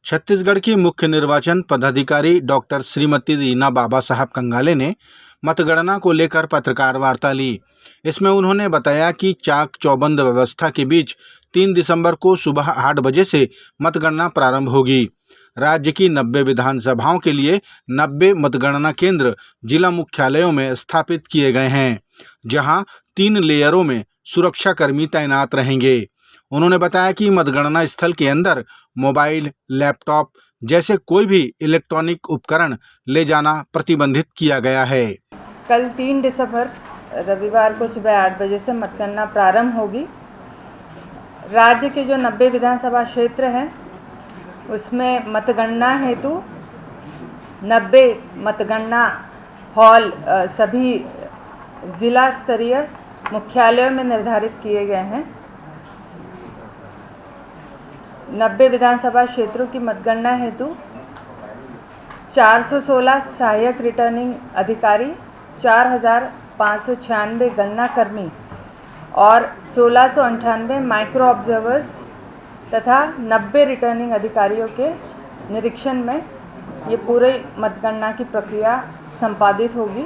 छत्तीसगढ़ की मुख्य निर्वाचन पदाधिकारी डॉक्टर श्रीमती रीना बाबा साहब कंगाले ने मतगणना को लेकर पत्रकार वार्ता ली। इसमें उन्होंने बताया कि चाक चौबंद व्यवस्था के बीच 3 दिसंबर को सुबह 8 बजे से मतगणना प्रारंभ होगी। राज्य की 90 विधानसभाओं के लिए 90 मतगणना केंद्र जिला मुख्यालयों में स्थापित किए गए हैं, जहां 3 लेयरों में सुरक्षाकर्मी तैनात रहेंगे। उन्होंने बताया कि मतगणना स्थल के अंदर मोबाइल, लैपटॉप जैसे कोई भी इलेक्ट्रॉनिक उपकरण ले जाना प्रतिबंधित किया गया है। कल 3 दिसंबर रविवार को सुबह 8 बजे से मतगणना प्रारंभ होगी। राज्य के जो 90 विधानसभा क्षेत्र हैं उसमें मतगणना हेतु 90 मतगणना हॉल सभी जिला स्तरीय मुख्यालयों में निर्धारित किए गए हैं। 90 विधानसभा क्षेत्रों की मतगणना हेतु 416 सहायक रिटर्निंग अधिकारी, 4,596 गणना कर्मी और 1698 माइक्रो ऑब्जर्वर्स तथा 90 रिटर्निंग अधिकारियों के निरीक्षण में ये पूरे मतगणना की प्रक्रिया संपादित होगी।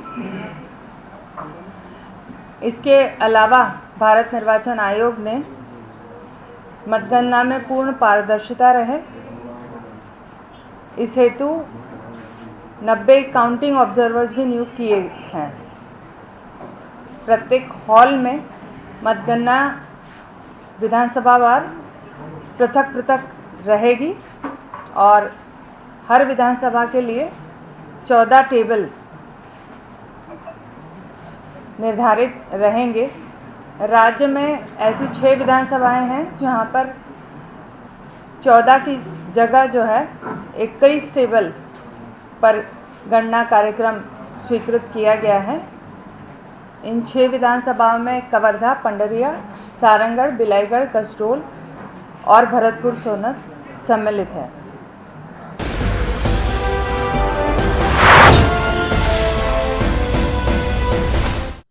इसके अलावा भारत निर्वाचन आयोग ने मतगणना में पूर्ण पारदर्शिता रहे, इस हेतु 90 काउंटिंग ऑब्जर्वर्स भी नियुक्त किए हैं। प्रत्येक हॉल में मतगणना विधानसभावार पृथक पृथक रहेगी और हर विधानसभा के लिए 14 टेबल निर्धारित रहेंगे। राज्य में ऐसी 6 विधानसभाएं हैं जहां पर 14 की जगह जो है 21 टेबल पर गणना कार्यक्रम स्वीकृत किया गया है। इन 6 विधानसभाओं में कवर्धा, पंडरिया, सारंगढ़, बिलाईगढ़, कसडोल और भरतपुर सोनत सम्मिलित है।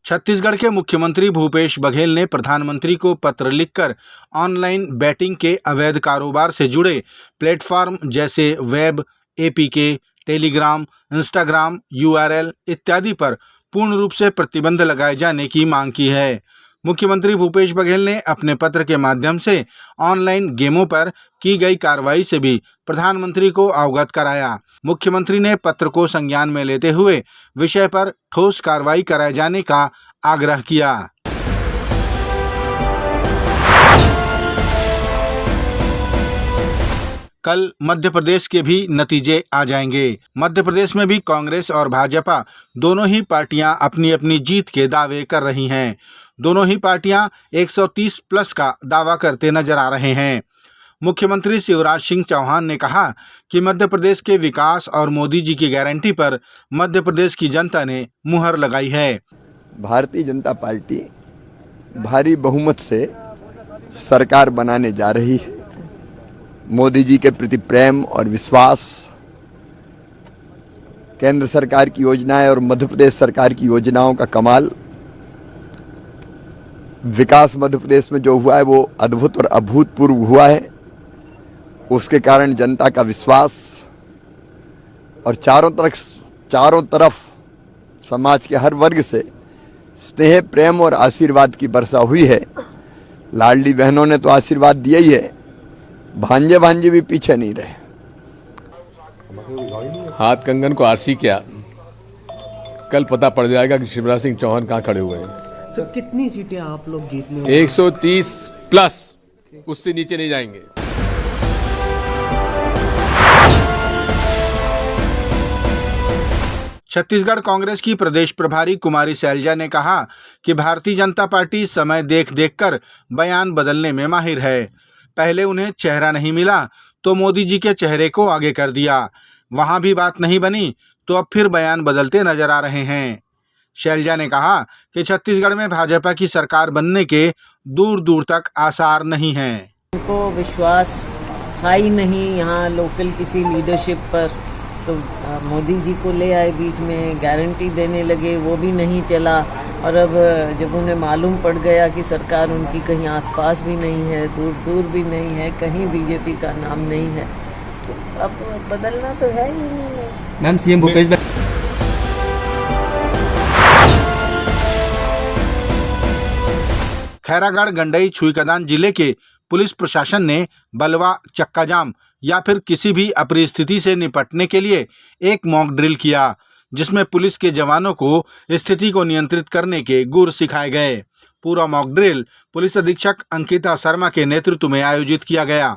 छत्तीसगढ़ के मुख्यमंत्री भूपेश बघेल ने प्रधानमंत्री को पत्र लिखकर ऑनलाइन बैटिंग के अवैध कारोबार से जुड़े प्लेटफॉर्म जैसे web, APK, Telegram, Instagram, URL इत्यादि पर पूर्ण रूप से प्रतिबंध लगाए जाने की मांग की है। मुख्यमंत्री भूपेश बघेल ने अपने पत्र के माध्यम से ऑनलाइन गेमों पर की गई कार्रवाई से भी प्रधानमंत्री को अवगत कराया। मुख्यमंत्री ने पत्र को संज्ञान में लेते हुए विषय पर ठोस कार्रवाई कराए जाने का आग्रह किया। कल मध्य प्रदेश के भी नतीजे आ जाएंगे। मध्य प्रदेश में भी कांग्रेस और भाजपा दोनों ही पार्टियां अपनी अपनी जीत के दावे कर रही हैं। दोनों ही पार्टियां 130 प्लस का दावा करते नजर आ रहे हैं। मुख्यमंत्री शिवराज सिंह चौहान ने कहा कि मध्य प्रदेश के विकास और मोदी जी की गारंटी पर मध्य प्रदेश की जनता ने मुहर लगाई है। भारतीय जनता पार्टी भारी बहुमत से सरकार बनाने जा रही है। मोदी जी के प्रति प्रेम और विश्वास, केंद्र सरकार की योजनाएं और मध्य प्रदेश सरकार की योजनाओं का कमाल, विकास मध्य प्रदेश में जो हुआ है वो अद्भुत और अभूतपूर्व हुआ है। उसके कारण जनता का विश्वास और चारों तरफ समाज के हर वर्ग से स्नेह, प्रेम और आशीर्वाद की वर्षा हुई है। लाडली बहनों ने तो आशीर्वाद दिया ही है, भांजे भी पीछे नहीं रहे। हाथ कंगन को आरसी क्या, कल पता पड़ जाएगा कि शिवराज सिंह चौहान कहाँ खड़े हुए हैं। सर कितनी सीटें आप लोग जीतने? 130 प्लस, उससे नीचे नहीं जाएंगे। छत्तीसगढ़ कांग्रेस की प्रदेश प्रभारी कुमारी शैलजा ने कहा कि भारतीय जनता पार्टी समय देख कर बयान बदलने में माहिर है। पहले उन्हें चेहरा नहीं मिला तो मोदी जी के चेहरे को आगे कर दिया, वहां भी बात नहीं बनी तो अब फिर बयान बदलते नजर आ रहे हैं। शैलजा ने कहा कि छत्तीसगढ़ में भाजपा की सरकार बनने के दूर दूर तक आसार नहीं हैं। उनको विश्वास था ही नहीं यहाँ लोकल किसी लीडरशिप पर, तो मोदी जी को ले आए, बीच में गारंटी देने लगे, वो भी नहीं चला। और अब जब उन्हें मालूम पड़ गया कि सरकार उनकी कहीं आसपास भी नहीं है, दूर दूर भी नहीं है, कहीं बीजेपी का नाम नहीं है, तो अब बदलना तो है ही नहीं। मैम सीएम भूपेश खैरागढ़ गंडई छुईकदान जिले के पुलिस प्रशासन ने बलवा, चक्का जाम या फिर किसी भी अपरिस्थिति से निपटने के लिए एक मॉक ड्रिल किया, जिसमें पुलिस के जवानों को स्थिति को नियंत्रित करने के गुर सिखाए गए। पूरा मॉक ड्रिल पुलिस अधीक्षक अंकिता शर्मा के नेतृत्व में आयोजित किया गया।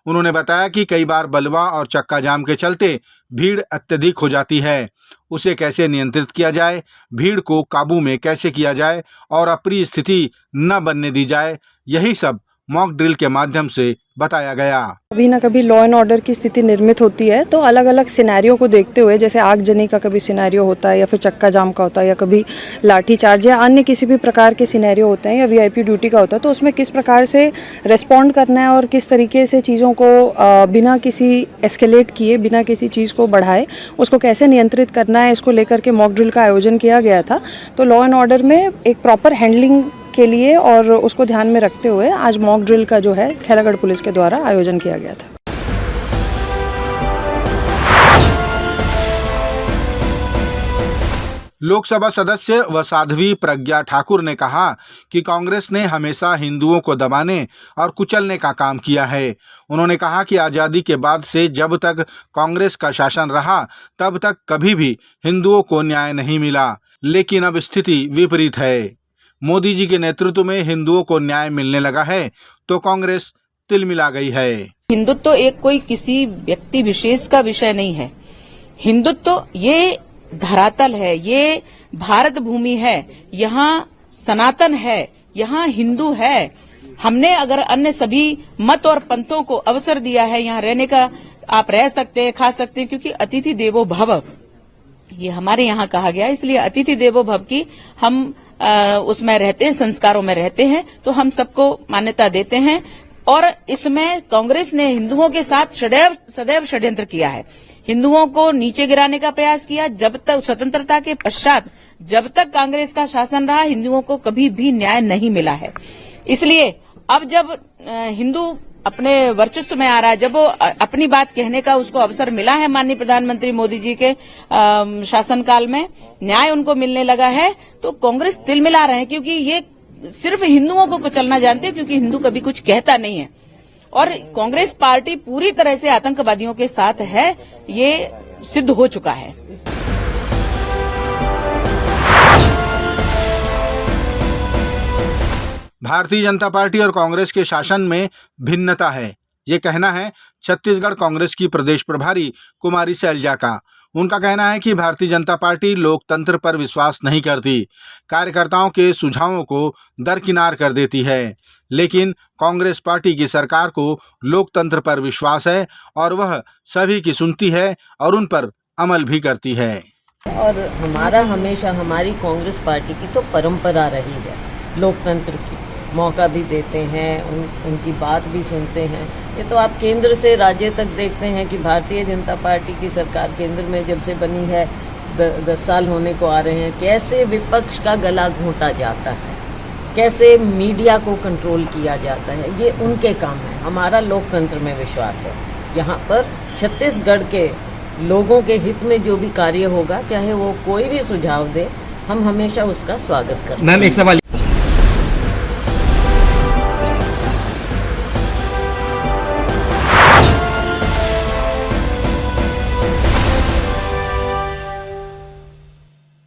उन्होंने बताया कि कई बार बलवा और चक्का जाम के चलते भीड़ अत्यधिक हो जाती है, उसे कैसे नियंत्रित किया जाए, भीड़ को काबू में कैसे किया जाए और अप्रिय स्थिति न बनने दी जाए, यही सब मॉक ड्रिल के माध्यम से बताया गया। कभी ना कभी लॉ एंड ऑर्डर की स्थिति निर्मित होती है, तो अलग अलग सिनेरियो को देखते हुए, जैसे आगजनी का कभी सिनेरियो होता है या फिर चक्का जाम का होता है या कभी लाठी चार्ज या अन्य किसी भी प्रकार के सिनेरियो होते हैं या वीआईपी ड्यूटी का होता है, तो उसमें किस प्रकार से रिस्पॉन्ड करना है और किस तरीके से चीज़ों को बिना किसी एस्केलेट किए, बिना किसी चीज़ को बढ़ाए उसको कैसे नियंत्रित करना है, इसको लेकर के मॉक ड्रिल का आयोजन किया गया था। तो लॉ एंड ऑर्डर में एक प्रॉपर हैंडलिंग के लिए और उसको ध्यान में रखते हुए आज मॉक ड्रिल का जो है खैरागढ़ पुलिस के द्वारा आयोजन किया गया था। लोकसभा सदस्य व साध्वी प्रज्ञा ठाकुर ने कहा कि कांग्रेस ने हमेशा हिंदुओं को दबाने और कुचलने का काम किया है। उन्होंने कहा कि आज़ादी के बाद से जब तक कांग्रेस का शासन रहा तब तक कभी भी हिंदुओं को न्याय नहीं मिला, लेकिन अब स्थिति विपरीत है। मोदी जी के नेतृत्व में हिंदुओं को न्याय मिलने लगा है तो कांग्रेस तिलमिला गई है। हिंदुत्व एक कोई किसी व्यक्ति विशेष का विषय नहीं है। हिंदुत्व ये धरातल है, ये भारत भूमि है, यहाँ सनातन है, यहाँ हिंदू है। हमने अगर अन्य सभी मत और पंथों को अवसर दिया है यहाँ रहने का, आप रह सकते हैं, खा सकते हैं, क्योंकि अतिथि देवो भव ये हमारे यहाँ कहा गया, इसलिए अतिथि देवो भव की हम उसमें रहते हैं, संस्कारों में रहते हैं, तो हम सबको मान्यता देते हैं। और इसमें कांग्रेस ने हिंदुओं के साथ सदैव षड्यंत्र किया है, हिंदुओं को नीचे गिराने का प्रयास किया। जब तक स्वतंत्रता के पश्चात जब तक कांग्रेस का शासन रहा, हिंदुओं को कभी भी न्याय नहीं मिला है। इसलिए अब जब हिंदू अपने वर्चस्व में आ रहा है, जब वो अपनी बात कहने का उसको अवसर मिला है माननीय प्रधानमंत्री मोदी जी के शासनकाल में, न्याय उनको मिलने लगा है, तो कांग्रेस तिलमिला रहे हैं, क्योंकि ये सिर्फ हिंदुओं को कुचलना जानते हैं, क्योंकि हिंदू कभी कुछ कहता नहीं है। और कांग्रेस पार्टी पूरी तरह से आतंकवादियों के साथ है, ये सिद्ध हो चुका है। भारतीय जनता पार्टी और कांग्रेस के शासन में भिन्नता है, ये कहना है छत्तीसगढ़ कांग्रेस की प्रदेश प्रभारी कुमारी शैलजा का। उनका कहना है कि भारतीय जनता पार्टी लोकतंत्र पर विश्वास नहीं करती, कार्यकर्ताओं के सुझावों को दरकिनार कर देती है, लेकिन कांग्रेस पार्टी की सरकार को लोकतंत्र पर विश्वास है और वह सभी की सुनती है और उन पर अमल भी करती है। और हमारा हमेशा हमारी कांग्रेस पार्टी की तो परंपरा रही है लोकतंत्र की, मौका भी देते हैं, उनकी बात भी सुनते हैं। ये तो आप केंद्र से राज्य तक देखते हैं कि भारतीय जनता पार्टी की सरकार केंद्र में जब से बनी है 10 साल होने को आ रहे हैं, कैसे विपक्ष का गला घोंटा जाता है, कैसे मीडिया को कंट्रोल किया जाता है, ये उनके काम है। हमारा लोकतंत्र में विश्वास है। यहाँ पर छत्तीसगढ़ के लोगों के हित में जो भी कार्य होगा, चाहे वो कोई भी सुझाव दे, हम हमेशा उसका स्वागत करते हैं। मैम एक सवाल